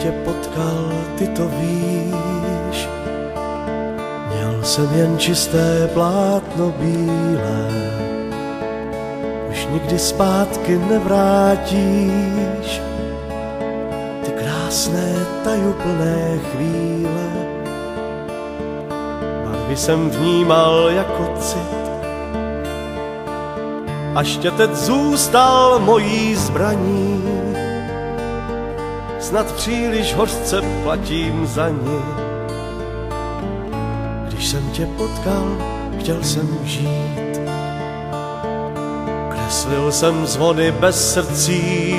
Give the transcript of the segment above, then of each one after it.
tě potkal, ty to víš. Měl jsem jen čisté plátno bílé, už nikdy zpátky nevrátíš. Ty krásné tajuplné chvíle, barvy jsem vnímal jako cit. A štětec zůstal mojí zbraní, snad příliš hořce platím za ní. Když jsem tě potkal, chtěl jsem žít. Kreslil jsem zvony bez srdcí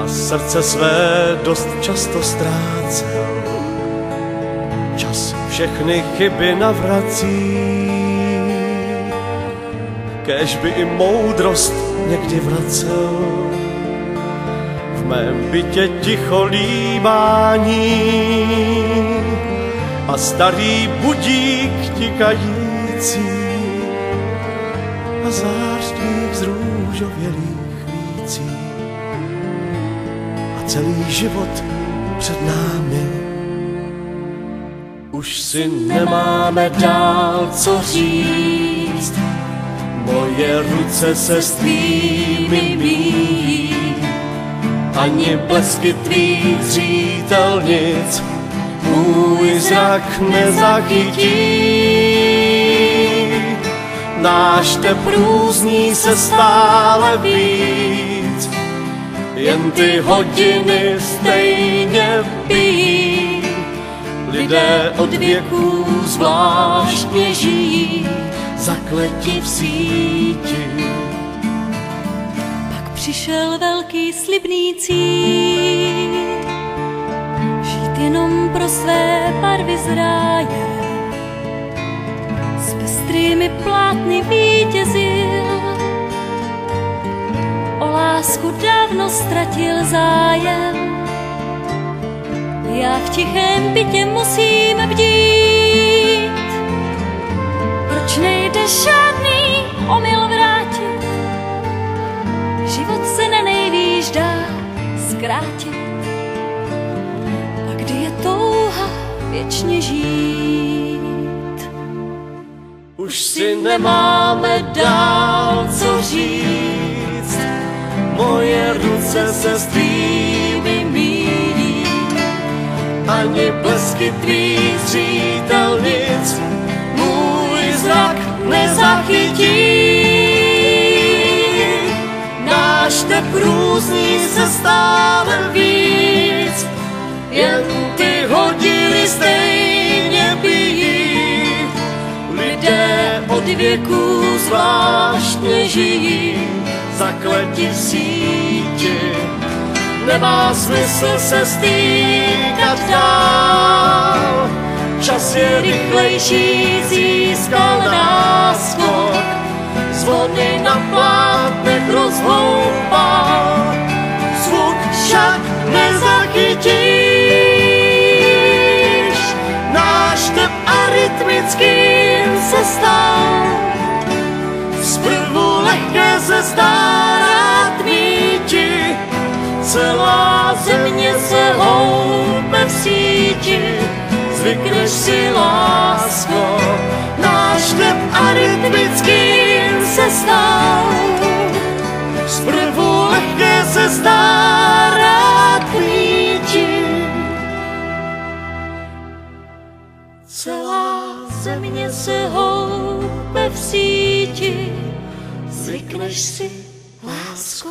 a srdce své dost často ztrácel. Čas všechny chyby navrací, kéž by i moudrost někdy vracel. V mém bytě ticho líbání a starý budík tikající a zářných z růžovělých vící a celý život před námi. Už si nemáme dál co říct, moje ruce se s tvými míjí, ani blesky tvých zřítelnic můj zrak nezachytí. Náš tep různí se stále víc, jen ty hodiny stejně bijí. Lidé od věků zvláštně žijí, zakleti v síti. Pak přišel velký slibný cíl, žít jenom pro své barvy z ráje. S pestrými plátny vítězil, o lásku dávno ztratil zájem. Já v tichém bytě musím bdít, proč nejde žádný omyl vrátit? Život se na nejvýš dá zkrátit. A kdy je touha věčně žít? Už si nemáme dál co říct, moje ruce se s tvými míjí, ani blesky tvých zřítelnic můj zrak nezachytí. Náš tep různí se stále víc, jen ty hodiny stejně bijí. Lidé od věků zvláštně žijí, zakleti v síti. Nemá smysl se stýkat dál, čas je rychlejší, získal náskok. Zvony na plátnech rozhoupal, zvuk však nezachytíš. Náš tep arytmickým se stal, zprvu lehké se zdá rád míti. Celá země se houpe v síti, zvykneš si, lásko. Náš tep arytmickým se stal, zprvu lehké se zdá rád míti. Celá země se houpe v síti, zvykneš si, lásko.